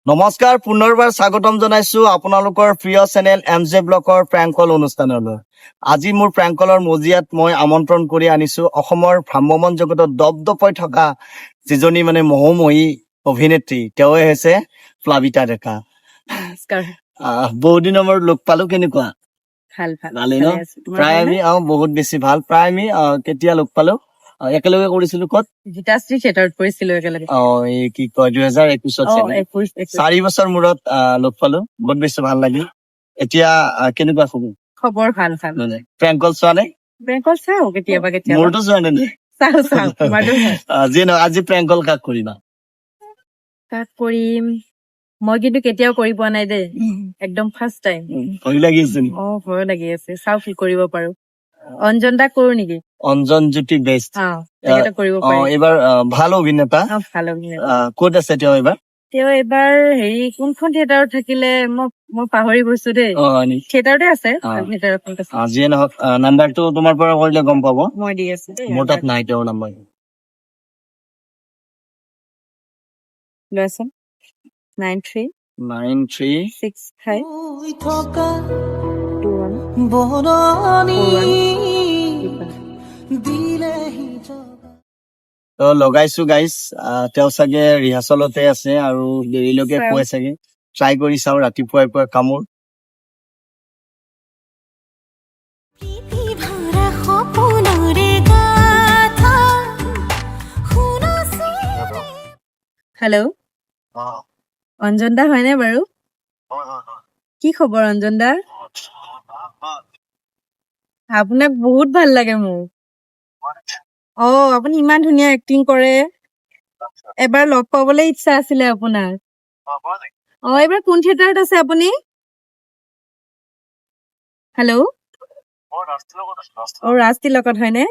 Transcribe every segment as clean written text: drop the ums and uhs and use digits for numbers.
নমস্কাৰ, পুনৰবাৰ স্বাগতম জনাইছো আপোনালোকৰ প্ৰিয় চেনেল MJ ব্লকৰ প্ৰেংকল অনুষ্ঠানলৈ। আজি মোৰ প্ৰেংকলৰ মজিয়াত মই আমন্ত্ৰণ কৰি আনিছো অসমৰ ভ্ৰাম্যমাণ জগতত দপদপাই থকা যিজনী মানে মহোময়ী অভিনেত্ৰী, তেওঁৱে হৈছে প্লাবিতা ডেকা। নমস্কাৰ। বহুত দিনৰ মূৰত লগ পালো, কেনেকুৱা? ভাল ভাল ভালেই ন? ভালে আছো। তোমাৰ প্ৰায় ভালনে? আমি বহুত বেছি ভাল। প্ৰায় আমি কেতিয়া লগ পালো? একেলগে কৰিছিলো ক'ত? গীতাশ্ৰী থিয়েটাৰত পৰিছিলো একেলগে। এই কি কয় 2021 চাগে। 21 4 বছৰ মূৰত লগ পালো, বহুত বেছি ভাল লাগিল। এতিয়া কেনেকুৱা খবৰ? খবৰ ভাল ভাল। প্ৰেংকল চোৱা নাই? বেংকল চাও কেতিয়াবা কেতিয়াবা। মোৰতো চোৱা নাই। চাও চাও তোমাৰতো চাও। যি নহয়, আজি প্ৰেংকল কাক কৰিবা? তাত কৰিম মই, কিন্তু কেতিয়াও কৰি পোৱা নাই দেই, একদম ফাৰ্ষ্ট টাইম। ভয় লাগি আছে নেকি? ভয় লাগি আছে, চাও কি কৰিব পাৰো। অঞ্জন দাক কৰো নেকি? অঞ্জন জ্যোতি বেষ্ট। তেখেতক কৰিব পাৰি। এইবাৰ ভাল অভিনেতা। ভাল অভিনেতা। ক'ত আছে তেওঁ এইবাৰ? তেওঁ এবাৰ কোনখন থিয়েটাৰত থাকিলে মই পাহৰি গৈছো দেই। থিয়েটাৰতে আছে। যিয়ে নহওক, নাম্বাৰটো তোমাৰ পৰা কৰিলে গম পাব। মই দি আছো দেই। মোৰ তাত নাই তেওঁৰ নাম্বাৰ। লৈছোন 93 65 তো লগাইছো গাইজ, তেওঁ চাগে ৰিহাৰ্চলতে আছে আৰু দেৰিলৈকে শুৱে চাগে। ট্ৰাই কৰি চাও ৰাতিপুৱাই পুৱাই কামোৰ। হেল্ল', অঞ্জন দা হয়নে বাৰু? কি খবৰ অঞ্জন দা? আপোনাক বহুত ভাল লাগে মোৰ। আপুনি ইমান ধুনীয়া এক্টিং কৰে। এবাৰ লগ পাবলৈ ইচ্ছা আছিলে আপোনাৰ। এইবাৰ কোন থিয়েটাৰত আছে আপুনি? হেল্ল', ৰাজতিলকত হয়নে?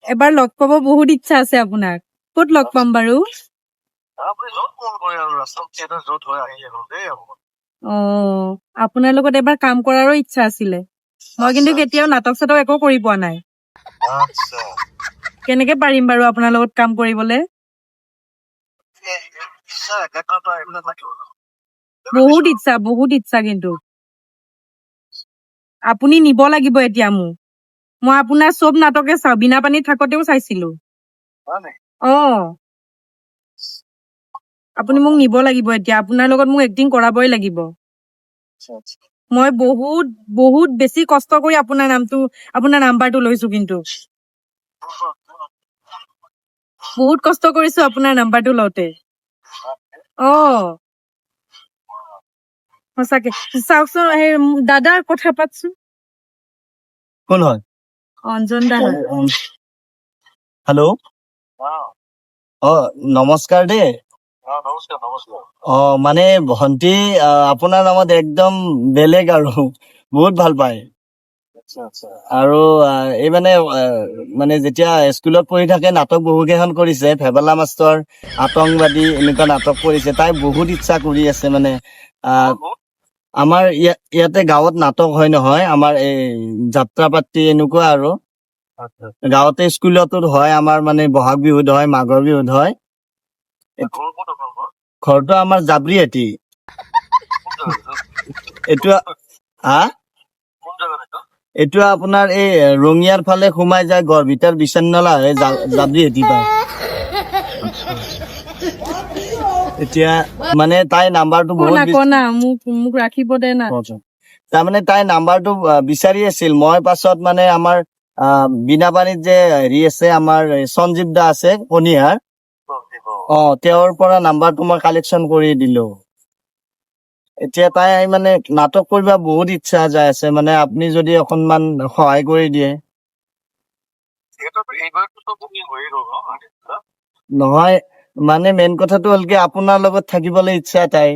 এবাৰ লগ পাব বহুত ইচ্ছা আছে আপোনাক। ক'ত লগ পাম বাৰু? আপোনাৰ লগত এবাৰ কাম কৰাৰো ইচ্ছা আছিলে। মই কিন্তু কেতিয়াও নাটক চাটক একো কৰি পোৱা নাই। কেনেকে পাৰিম বাৰু আপোনাৰ লগত কাম কৰিবলে? বহুত ইচ্ছা কিন্তু আপুনি নিব লাগিব এতিয়া মোক। মই আপোনাৰ চব নাটকে চাওঁ, বিনা পানীত থাকোতেও চাইছিলো। আপুনি মোক নিব লাগিব এতিয়া, আপোনাৰ লগত মোক এক্টিং কৰাবই লাগিব। মই বহুত বেছি কষ্ট কৰি আপোনাৰ নাম্বাৰটো লৈছো, কিন্তু বহুত কষ্ট কৰিছো আপোনাৰ নাম্বাৰটো লওঁতে। সঁচাকে চাওকচোন, দাদাৰ কথা পাতচোন। কোন হয়? অঞ্জন দা। হেল্ল', নমস্কাৰ দেই। মানে ভন্টি আপোনাৰ নামত একদম বেলেগ আৰু বহুত ভাল পায়। আৰু এই মানে যেতিয়া স্কুলত পঢ়ি থাকে নাটক বহু কেইখন কৰিছে, ভেবেলা মাষ্টৰ, আতংবাদী, এনেকুৱা নাটক কৰিছে। তাই বহুত ইচ্ছা কৰি আছে মানে। আমাৰ ইয়াতে গাঁৱত নাটক হয় নহয়, আমাৰ এই যাত্ৰা পাতি এনেকুৱা আৰু গাঁৱতে স্কুলতো হয়। আমাৰ মানে বহাগ বিহুত হয়, মাঘৰ বিহুত হয়। ঘৰটো আমাৰ জাবৰিহাটী। এইটো আপোনাৰ এই ৰঙিয়াৰ ফালে সোমাই যায়, গড়ভিটাৰ বিচন্নলা হয়, জাবৰিহাটী পায়। এতিয়া মানে তাই নাম্বাৰটো বহুত মোক ৰাখিব দে না। তাৰমানে তাই নাম্বাৰটো বিচাৰি আছিল। মই পাছত মানে আমাৰ বিনাপানীত যে আছে, আমাৰ সঞ্জীৱ দা আছে কণিহাৰ, তেওঁৰ পৰা নাম্বাৰটো মই কালেকশ্যন কৰি দিলো। এতিয়া তাই মানে নাটক কৰিব বহুত ইচ্ছা যাই আছে, মানে আপুনি যদি অকনমান সহায় কৰি দিয়ে। নহয়, মানে মেইন কথাটো হ'ল কি, আপোনাৰ লগত থাকিবলৈ ইচ্ছা তাই।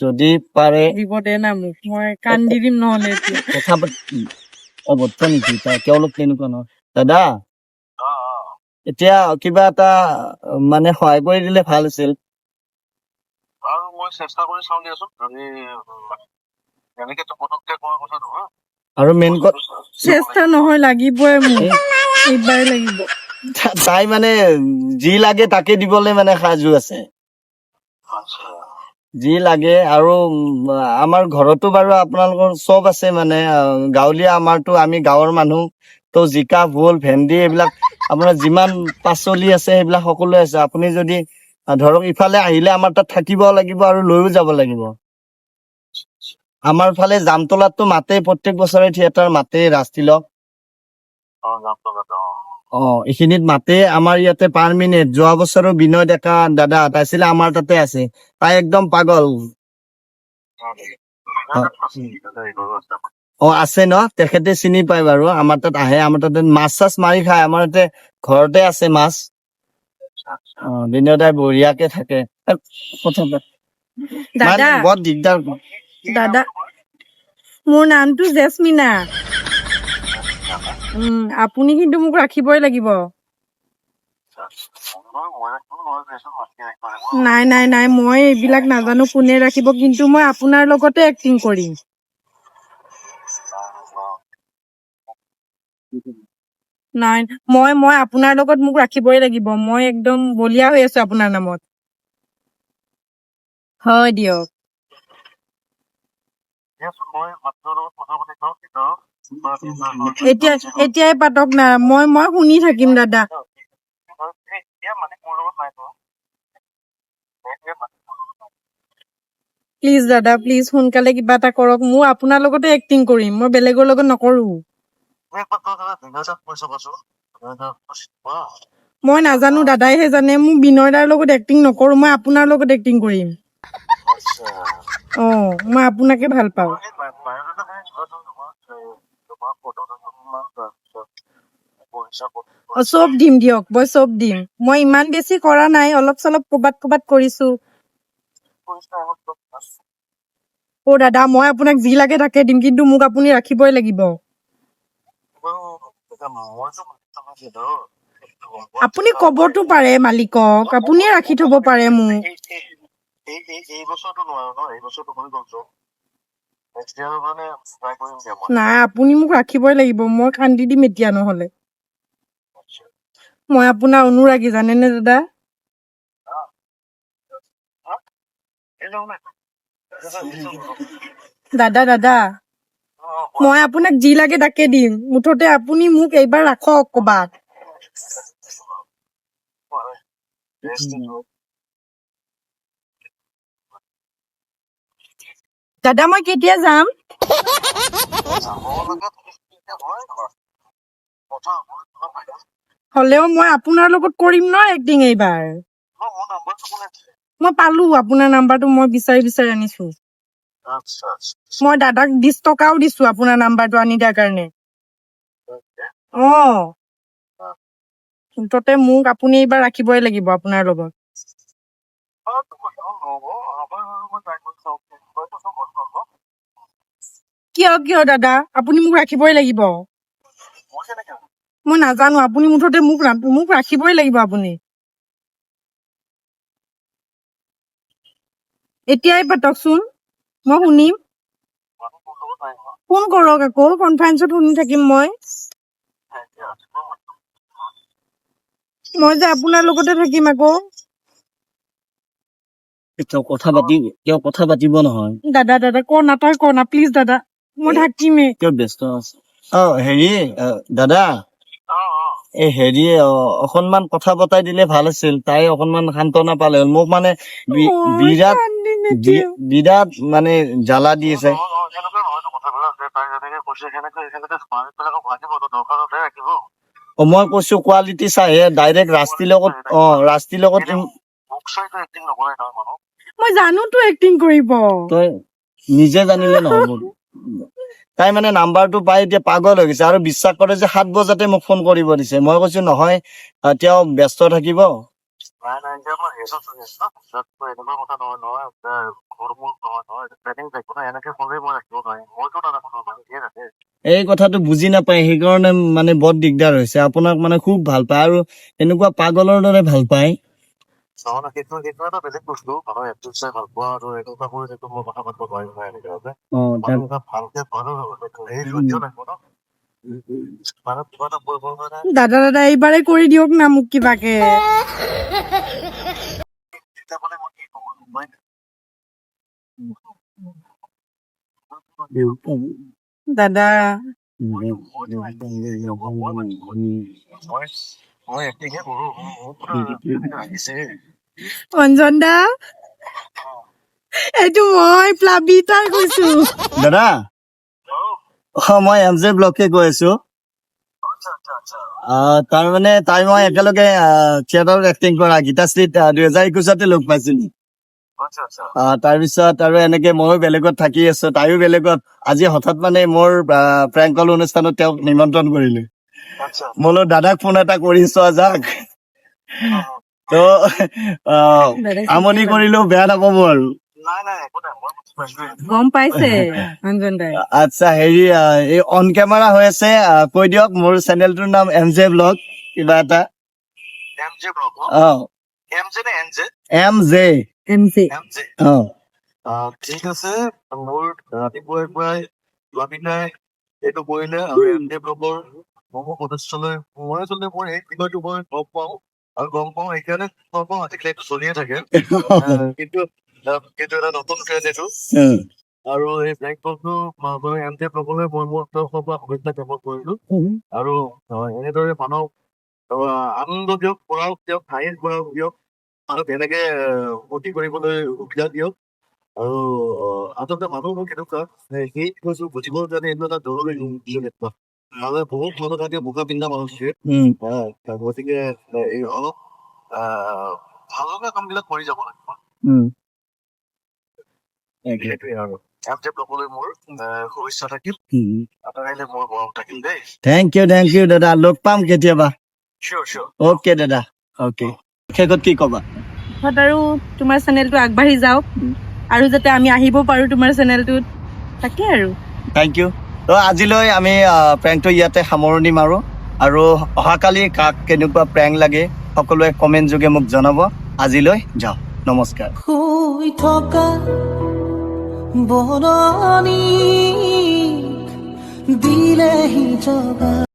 যদি পাৰে দিব দে না মোক, মই কান্দি দিম নহলে। কথা পাতি অৱস্থা নেকি তাই, তেওঁলোক তেনেকুৱা নহয়। দাদা, এতিয়া কিবা এটা মানে সহায় কৰি দিলে ভাল আছিল। আৰু মেইন চেষ্টা নহয়, লাগিবই মোক, এইবাৰ লাগিব। তাই মানে যি লাগে তাকে দিবলৈ মানে সাজু আছে। যি লাগে আৰু আমাৰ ঘৰতো বাৰু আপোনালোকৰ চব আছে মানে গাঁৱলীয়া আমাৰতো আমি গাঁৱৰ মানুহ তো জিকা ভোল ভেন্দি এইবিলাক আপোনাৰ যিমান পাচলি আছে সেইবিলাক সকলোৱে আছে আপুনি যদি ধৰক ইফালে আহিলে আমাৰ তাত থাকিব লাগিব আৰু লৈও যাব লাগিব আমাৰ ফালে জামতলাততো মাতেই প্ৰত্যেক বছৰে থিয়েটাৰ মাতেই ৰাজতিলক এইখিনিত মাতে আমাৰ ইয়াতে পাৰ মিনিট যোৱা বছৰো বিনয় ডেকা দাদা এটা আছিলে আমাৰ তাতে আছে তাই একদম পাগল আছে ন তেখেতে চিনি পায় বাৰু আমাৰ তাত আহে আমাৰ তাতে মাছ চাছ মাৰি খায় আমাৰ ইয়াতে ঘৰতে আছে মাছ বিনয় দাই বঢ়িয়াকে থাকে কথা দাদা বৰ দিগদাৰ দাদা মোৰ নামটো জেচমিনা আপুনি কিন্তু মোক ৰাখিবই লাগিব নাই নাই নাই মই এইবিলাক নাজানো কোনে ৰাখিব কিন্তু মই আপোনাৰ লগতে এক্টিং কৰিম নাই মই আপোনাৰ লগত মোক ৰাখিবই লাগিব মই একদম বলিয়া হৈ আছো আপোনাৰ নামত হয় দিয়ক এতিয়াই পাতক না মই শুনি থাকিম দাদা প্লিজ দাদা প্লিজ সোনকালে কিবা এটা কৰক মোৰ আপোনাৰ লগতে এক্টিং কৰিম মই বেলেগৰ লগত নকৰো মই নাজানো দাদাইহে জানে মোৰ বিনয় দাৰ লগত এক্টিং নকৰো মই আপোনাৰ লগত এক্টিং কৰিম মই আপোনাকে ভাল পাওঁ চব দিম দিয়ক মই চব দিম মই ইমান বেছি কৰা নাই অলপ চলপ ক'বাত কৰিছো দাদা মই আপোনাক যি লাগে তাকে দিম কিন্তু মোক আপুনি ৰাখিবই লাগিব আপুনি কবতো পাৰে মালিকক আপুনিয়ে ৰাখি থব পাৰে মোক নাই আপুনি মোক ৰাখিবই লাগিব মই কান্দি দিম এতিয়া নহলে মই আপোনাৰ অনুৰাগী জানেনে দাদা দাদা মই আপোনাক যি লাগে তাকে দিম মুঠতে আপুনি মোক এইবাৰ ৰাখক কবাত দাদা মই কেতিয়া যাম হলেও মই আপোনাৰ লগত কৰিম ন এক্টিং এইবাৰ মই পালো আপোনাৰ নাম্বাৰটো মই বিচাৰি আনিছো মই দাদাক 20 টকাও দিছো আপোনাৰ নাম্বাৰটো আনি দিয়াৰ কাৰণে মুঠতে মোক আপুনি এইবাৰ ৰাখিবই লাগিব আপোনাৰ লগত কিয় দাদা আপুনি মোক ৰাখিবই লাগিব মই নাজানো আপুনি মুঠতে মোক ৰাখিবই লাগিব আপুনি এতিয়াই পাতকচোন মই শুনিম ফোন কৰক আকৌ কনফাৰেন্সত শুনি থাকিম মই যে আপোনাৰ লগতে থাকিম আকৌ কথা পাতিব নহয় দাদা তই ক না প্লিজ দাদা মই থাকিমেই কিয় ব্যস্ত আছে হেৰি দাদা এই হেৰি অকনমান কথা পতাই দিলে ভাল আছিল তাই অকনমান সান্তনা পালে হ'ল মোক মানে বিৰাট মানে জ্বালা দি আছে মই কৈছো কোৱালিটি চাইহে ডাইৰেক্ট ৰাস্তিৰ লগত মই জানোতো এক্টিং কৰিব তই নিজে জানিলে নহব তাই মানে নাম্বাৰটো পাই এতিয়া পাগল হৈ গৈছে আৰু বিশ্বাস কৰে যে 7 বজাতে মোক ফোন কৰিব দিছে মই কৈছো নহয় তেওঁ ব্যস্ত থাকিব এই কথাটো বুজি নাপায় সেইকাৰণে মানে বৰ দিগদাৰ হৈছে আপোনাক মানে খুব ভাল পায় আৰু এনেকুৱা পাগলৰ দৰে ভাল পায় দাদা এইবাৰে কৰি দিয়ক না মোক কিবাকে দাদা অঞ্জন দা এইটো মই প্লাবিতাই কৈছো দাদা মই এম জে ব্লকে কৈ আছো তাৰমানে তাই মই একেলগে থিয়েটাৰত এক্টিং কৰা গীতাশ্ৰীত 2021 লগ পাইছিলো তাৰপিছত আৰু এনেকে ময়ো বেলেগত থাকি আছো তাইও বেলেগত আজি হঠাৎ মানে মোৰ প্ৰেংক কল অনুষ্ঠানত তেওঁক নিমন্ত্ৰণ কৰিলো মই বোলো দাদাক ফোন এটা কৰি চোৱা যাক তো আমনি কৰিলেও বেয়া নাপাব আৰু গম পাইছে অঞ্জন দাই আচ্ছা হেৰি এই অন কেমেৰা হৈ আছে কৈ দিয়ক মোৰ চেনেলটোৰ নাম এম জে ব্লগ কিবা এটা এম জে এম জি ঠিক আছে মোৰ ৰাতিপুৱাই পুৱাই প্লাবিতাই এইটো কৰিলে আৰু এম ডি ব্লগৰ সদস্যলৈ মই আচলতে মোৰ এই বিষয়টো মই গম পাওঁ আৰু গম পাওঁ সেইকাৰণে গম পাওঁ আজিকালি এইটো চলিয়ে থাকে কিন্তু এটা নতুন ট্ৰেণ্ড এইটো আৰু এই ব্লেক বক্সটো এম ডি ব্লগলৈ মই মোৰ তৰফৰ পৰা শুভেচ্ছা জ্ঞাপন কৰিলো আৰু এনেদৰে মানুহ আনন্দ দিয়ক পঢ়াওক দিয়ক হাঁহি পঢ়াওক দিয়ক আৰু তেনেকে ফূৰ্তি কৰিবলৈ সুবিধা দিয়ক আৰু আচলতে মানুহবোৰ কেনেকুৱা সেই বস্তু বুজিবৰ কাৰণে এইটো এটা জৰুৰী নহ'লে বহুত মানুহ থাকে বোকা পিন্ধা মানুহ থাকে গতিকে এই অলপ ভাল লগা কামবিলাক কৰি যাব লাগিব সেইটোৱে আৰু এম জে ব্লগলৈ মোৰ শুভেচ্ছা থাকিল আপোনালে মোৰ মৰম থাকিল দেই থেংক ইউ দাদা লগ পাম কেতিয়াবা চিয়'ৰ অ'কে দাদা অ'কে শেষত কি ক'বা শেষত আৰু তোমাৰ চেনেলটো আগবাঢ়ি যাওক আৰু যাতে আমি আহিব পাৰো তোমাৰ চেনেলটোত তাকে আৰু থেংক ইউ তো আজিলৈ আমি প্ৰেংকটো ইয়াতে সামৰণি মাৰো আৰু অহাকালি কাক কেনেকুৱা প্ৰেংক লাগে সকলোৱে কমেণ্ট যোগে মোক জনাব আজিলৈ যাওঁ নমস্কাৰ শুই থকা বৰণি দিলেহি জগা